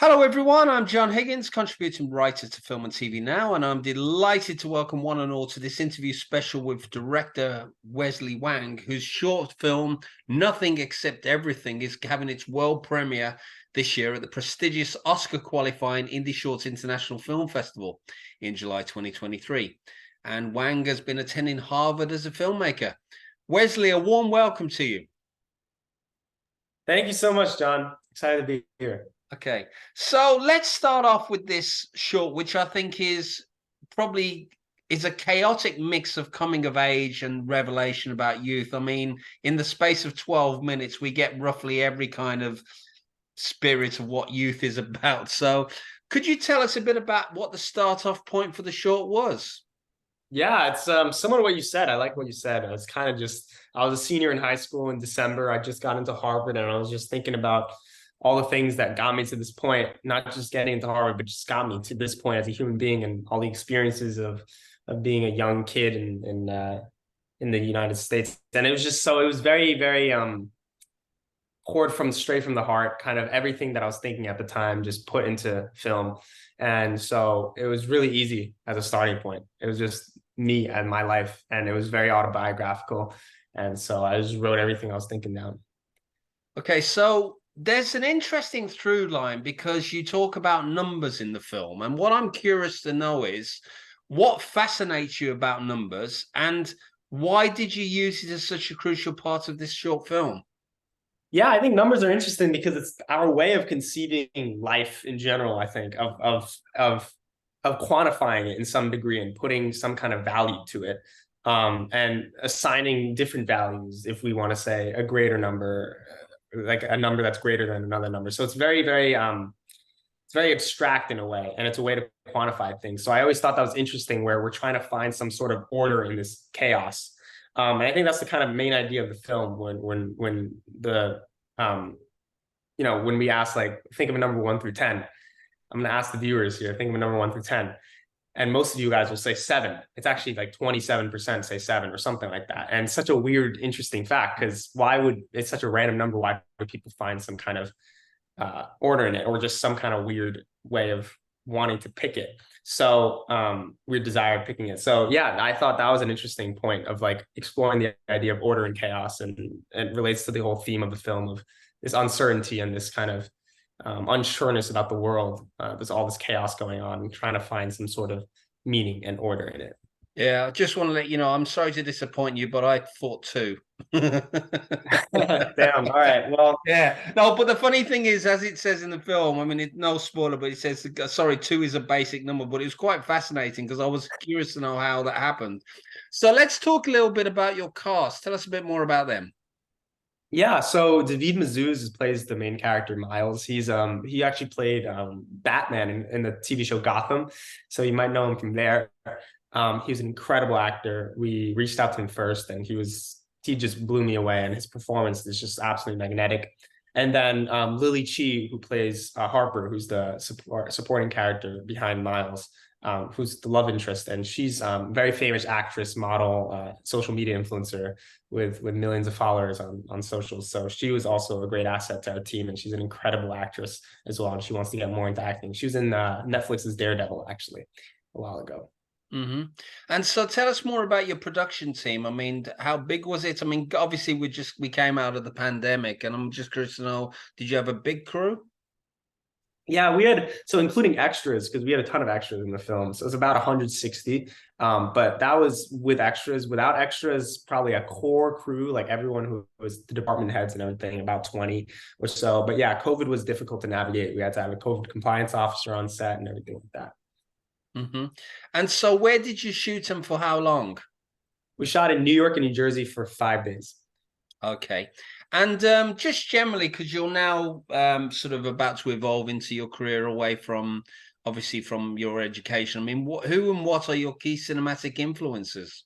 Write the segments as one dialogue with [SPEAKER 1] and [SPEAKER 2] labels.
[SPEAKER 1] Hello, everyone. I'm John Higgins, contributing writer to Film and TV Now, and I'm delighted to welcome one and all to this interview special with director Wesley Wang, whose short film, Nothing Except Everything, is having its world premiere this year at the prestigious Oscar-qualifying Indie Shorts International Film Festival in July 2023. And Wang has been attending Harvard as a filmmaker. Wesley, a warm welcome to you.
[SPEAKER 2] Thank you so much, John. Excited to be here.
[SPEAKER 1] Okay, so let's start off with this short, which I think is probably a chaotic mix of coming of age and revelation about youth. I mean, in the space of 12 minutes, we get roughly every kind of spirit of what youth is about. So could you tell us a bit about what the start-off point for the short was?
[SPEAKER 2] Yeah, it's similar to what you said. I like what you said. It's kind of just, I was a senior in high school in December. I just got into Harvard and I was just thinking about all the things that got me to this point, not just getting into Harvard, but just got me to this point as a human being and all the experiences of being a young kid in the United States. And it was just so, it was very, very poured from straight from the heart, kind of everything that I was thinking at the time, just put into film. And so it was really easy as a starting point. It was just me and my life, and it was very autobiographical. And so I just wrote everything I was thinking down.
[SPEAKER 1] Okay, so there's an interesting through line because you talk about numbers in the film. And what I'm curious to know is what fascinates you about numbers and why did you use it as such a crucial part of this short film?
[SPEAKER 2] Yeah, I think numbers are interesting because it's our way of conceiving life in general, I think, of quantifying it in some degree and putting some kind of value to it. And assigning different values if we want to say a greater number, like a number that's greater than another number. So it's very, very it's very abstract in a way, and it's a way to quantify things. So I always thought that was interesting where we're trying to find some sort of order in this chaos. And I think that's the kind of main idea of the film when the when we ask, like, think of a number 1 through 10. I'm going to ask the viewers here, think of a number 1 through 10. And most of you guys will say 7. It's actually like 27% say 7 or something like that. And such a weird, interesting fact, because why would it's such a random number? Why would people find some kind of order in it, or just some kind of weird way of wanting to pick it? So weird desire of picking it. So yeah, I thought that was an interesting point of like exploring the idea of order and chaos, and it relates to the whole theme of the film of this uncertainty and this kind of unsureness about the world. There's all this chaos going on and trying to find some sort of meaning and order in it.
[SPEAKER 1] Yeah, I just want to let you know, I'm sorry to disappoint you, but I thought 2.
[SPEAKER 2] Damn. All right. Well,
[SPEAKER 1] yeah. No, but the funny thing is, as it says in the film, I mean, no spoiler, but it says, sorry, 2 is a basic number, but it was quite fascinating because I was curious to know how that happened. So let's talk a little bit about your cast. Tell us a bit more about them.
[SPEAKER 2] yeah, so David Mazouz plays the main character, Miles. He actually played Batman in the TV show Gotham, so you might know him from there. He was an incredible actor. We reached out to him first, and he just blew me away, and his performance is just absolutely magnetic. And then Lily Chi, who plays Harper, who's the supporting character behind Miles, who's the love interest, and she's a very famous actress, model, social media influencer with millions of followers on socials. So she was also a great asset to our team, and she's an incredible actress as well, and she wants to get more into acting. She was in Netflix's Daredevil actually a while ago.
[SPEAKER 1] Mm-hmm. And so tell us more about your production team. I mean, how big was it? I mean, obviously we came out of the pandemic, and I'm just curious to know, did you have a big crew?
[SPEAKER 2] Yeah, we had, so including extras, because we had a ton of extras in the film. So it was about 160. But that was with extras. Without extras, probably a core crew, like everyone who was the department heads and everything, about 20 or so. But yeah, COVID was difficult to navigate. We had to have a COVID compliance officer on set and everything like that.
[SPEAKER 1] Mm-hmm. And so where did you shoot them for how long?
[SPEAKER 2] We shot in New York and New Jersey for 5 days.
[SPEAKER 1] Okay. And just generally, because you're now sort of about to evolve into your career away from, obviously, from your education. I mean, who and what are your key cinematic influences?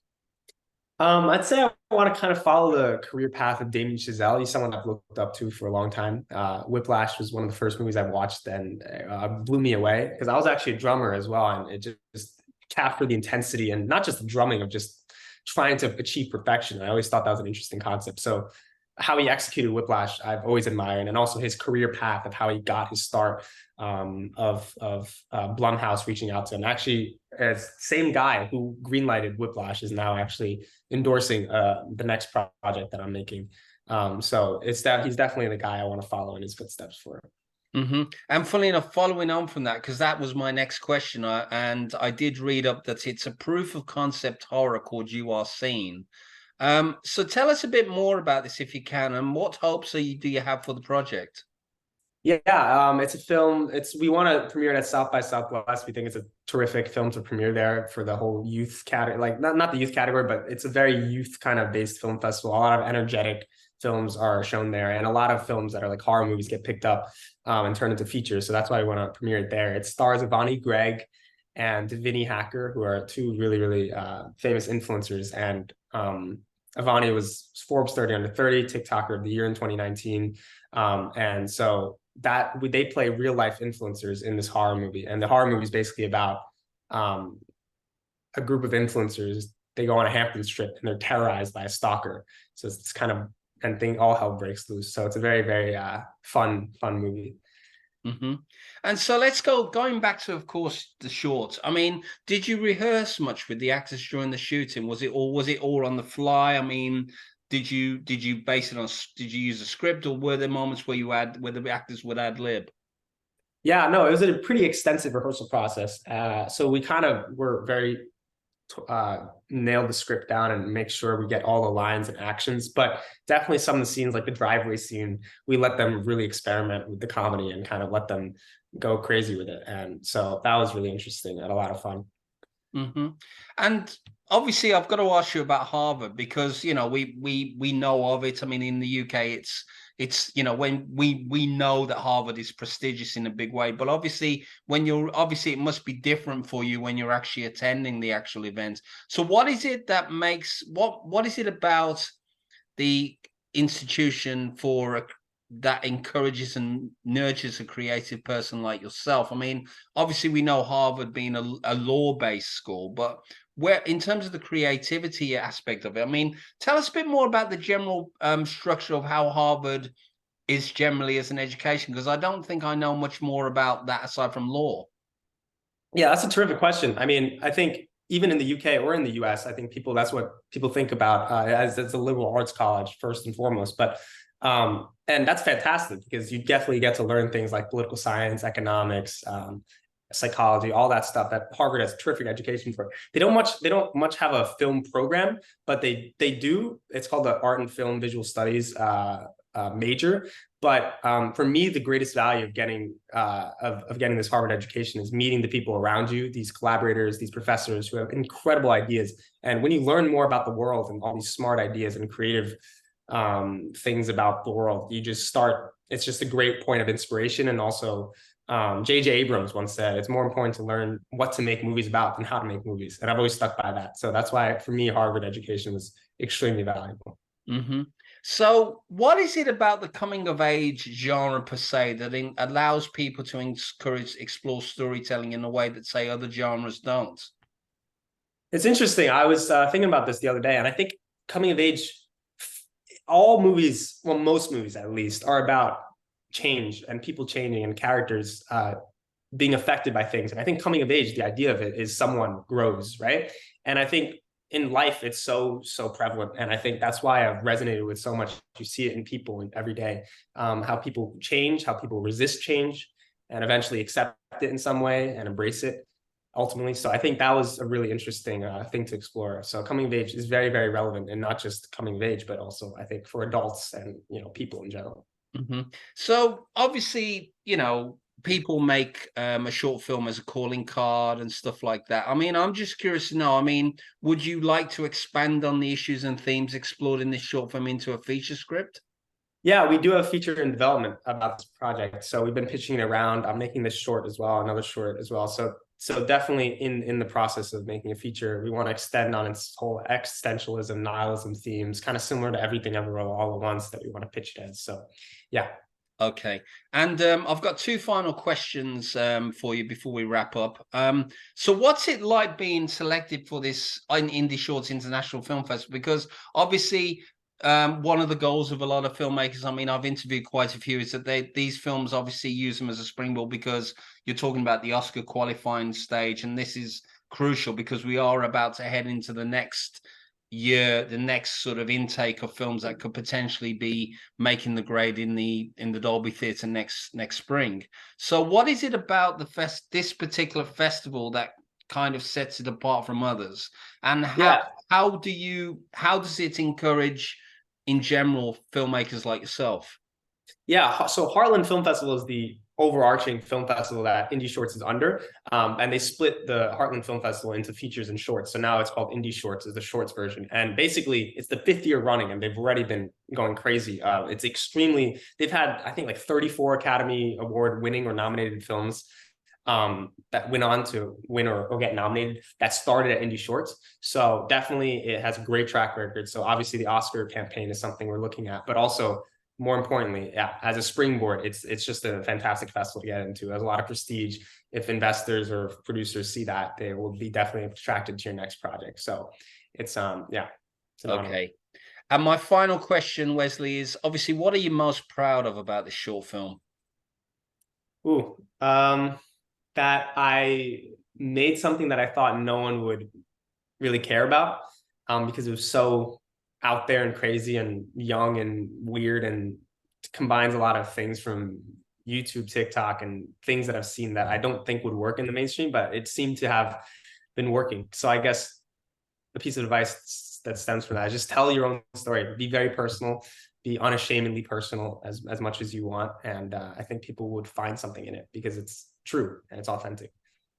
[SPEAKER 2] I'd say I want to kind of follow the career path of Damien Chazelle. He's someone I've looked up to for a long time. Whiplash was one of the first movies I watched, and blew me away because I was actually a drummer as well, and it just captured the intensity and not just the drumming of just trying to achieve perfection. I always thought that was an interesting concept. So how he executed Whiplash, I've always admired, and also his career path of how he got his start, of Blumhouse reaching out to him. Actually, as same guy who greenlighted Whiplash is now actually endorsing the next project that I'm making. So it's that he's definitely the guy I want to follow in his footsteps for.
[SPEAKER 1] And funnily enough, following on from that, because that was my next question, and I did read up that it's a proof of concept horror called You Are Seen. So tell us a bit more about this if you can, and what hopes do you have for the project?
[SPEAKER 2] Yeah, it's a film. We want to premiere it at South by Southwest. We think it's a terrific film to premiere there for the whole youth category, like not the youth category, but it's a very youth kind of based film festival. A lot of energetic films are shown there, and a lot of films that are like horror movies get picked up and turned into features. So that's why we want to premiere it there. It stars Avani Gregg and Vinny Hacker, who are two really, really famous influencers. And Avani was Forbes 30 under 30 TikToker of the year in 2019. And so they play real life influencers in this horror movie, and the horror movie is basically about a group of influencers. They go on a Hamptons trip and they're terrorized by a stalker. So it's kind of, and thing all hell breaks loose. So it's a very, very fun movie.
[SPEAKER 1] And so let's going back to, of course, the short. I mean, did you rehearse much with the actors during the shooting? Was it all on the fly? I mean, did you base it on, did you use a script, or were there moments where where the actors would ad lib?
[SPEAKER 2] Yeah, no, it was a pretty extensive rehearsal process. So we kind of were very nail the script down and make sure we get all the lines and actions. But definitely some of the scenes, like the driveway scene, we let them really experiment with the comedy and kind of let them go crazy with it. And so that was really interesting and a lot of fun.
[SPEAKER 1] And obviously, I've got to ask you about Harvard, because we know of it. I mean, in the UK, it's when we know that Harvard is prestigious in a big way, but obviously it must be different for you when you're actually attending the actual event. So what is it that makes what is it about the institution that encourages and nurtures a creative person like yourself? I mean, obviously we know Harvard being a law-based school, but where, in terms of the creativity aspect of it, I mean, tell us a bit more about the general structure of how Harvard is generally as an education, because I don't think I know much more about that aside from law.
[SPEAKER 2] Yeah, that's a terrific question. I mean, I think even in the UK or in the US, I think that's what people think about as a liberal arts college first and foremost. But and that's fantastic, because you definitely get to learn things like political science, economics, psychology, all that stuff that Harvard has terrific education for. They don't much have a film program, but they do. It's called the Art and Film Visual Studies major. But for me, the greatest value of getting this Harvard education is meeting the people around you, these collaborators, these professors who have incredible ideas. And when you learn more about the world and all these smart ideas and creative things about the world, it's just a great point of inspiration. And also J.J. Abrams once said, it's more important to learn what to make movies about than how to make movies. And I've always stuck by that. So that's why, for me, Harvard education was extremely valuable.
[SPEAKER 1] So what is it about the coming of age genre per se that allows people to explore storytelling in a way that, say, other genres don't?
[SPEAKER 2] It's interesting. I was thinking about this the other day, and I think coming of age, all movies, well, most movies at least, are about change and people changing and characters being affected by things. And I think coming of age, the idea of it is someone grows, right? And I think in life, it's so prevalent. And I think that's why I've resonated with so much. You see it in people every day, how people change, how people resist change, and eventually accept it in some way and embrace it ultimately. So I think that was a really interesting thing to explore. So coming of age is very, very relevant, and not just coming of age, but also I think for adults and people in general.
[SPEAKER 1] So obviously, people make a short film as a calling card and stuff like that. I mean, I'm just curious to know, I mean, would you like to expand on the issues and themes explored in this short film into a feature script?
[SPEAKER 2] Yeah, we do have a feature in development about this project. So we've been pitching it around. I'm making this short as well, another short as well. So definitely in the process of making a feature, we want to extend on its whole existentialism, nihilism themes, kind of similar to Everything Everywhere All at Once that we want to pitch it as. So yeah.
[SPEAKER 1] Okay. And I've got two final questions for you before we wrap up. So what's it like being selected for this Indie Shorts International Film Festival? Because obviously one of the goals of a lot of filmmakers, I mean, I've interviewed quite a few, is that these films obviously use them as a springboard, because you're talking about the Oscar qualifying stage, and this is crucial because we are about to head into the next year, the next sort of intake of films that could potentially be making the grade in the Dolby Theatre next spring. So what is it about this particular festival that kind of sets it apart from others, and
[SPEAKER 2] Yeah.
[SPEAKER 1] how does it encourage in general filmmakers like yourself?
[SPEAKER 2] Yeah, so Heartland Film Festival is the overarching film festival that Indie Shorts is under, and they split the Heartland Film Festival into features and shorts. So now it's called Indie Shorts, is the shorts version, and basically it's the 5th year running, and they've already been going crazy. It's extremely. They've had, I think, like 34 Academy Award winning or nominated films that went on to win or get nominated that started at Indie Shorts. So definitely it has a great track record. So obviously the Oscar campaign is something we're looking at, but also more importantly, yeah, as a springboard, it's just a fantastic festival to get into. It has a lot of prestige. If investors or producers see that, they will be definitely attracted to your next project. So it's yeah, it's an honor.
[SPEAKER 1] Okay. And my final question, Wesley, is obviously, what are you most proud of about this short film?
[SPEAKER 2] Ooh, that I made something that I thought no one would really care about, because it was so out there and crazy and young and weird, and combines a lot of things from YouTube, TikTok, and things that I've seen that I don't think would work in the mainstream, but it seemed to have been working. So I guess the piece of advice that stems from that is just tell your own story. Be very personal, be unashamedly personal as much as you want. And I think people would find something in it because it's true and it's authentic.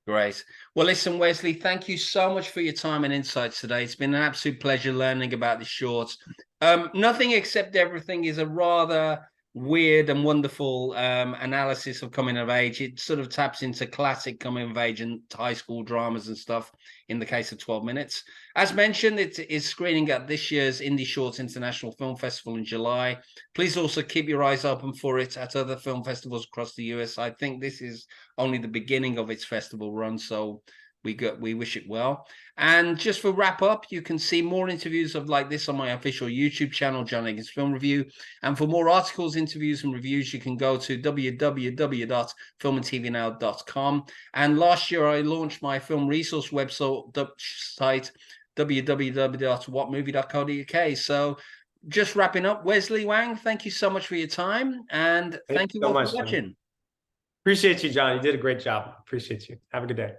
[SPEAKER 1] Great. Well, listen, Wesley, thank you so much for your time and insights today. It's been an absolute pleasure learning about the shorts. Nothing Except Everything is a rather weird and wonderful analysis of coming of age. It sort of taps into classic coming of age and high school dramas and stuff in the case of 12 Minutes. As mentioned, it is screening at this year's Indie Shorts International Film Festival in July. Please also keep your eyes open for it at other film festivals across the US. I think this is only the beginning of its festival run, so we wish it well. And just for wrap up, you can see more interviews of like this on my official YouTube channel, John Higgins Film Review. And for more articles, interviews, and reviews, you can go to www.filmandtvnow.com. And last year, I launched my film resource website, www.whatmovie.co.uk. So just wrapping up, Wesley Wang, thank you so much for your time, and thank you
[SPEAKER 2] so
[SPEAKER 1] all for
[SPEAKER 2] much, John.
[SPEAKER 1] watching.
[SPEAKER 2] Appreciate you, John. You did a great job. Appreciate you. Have a good day.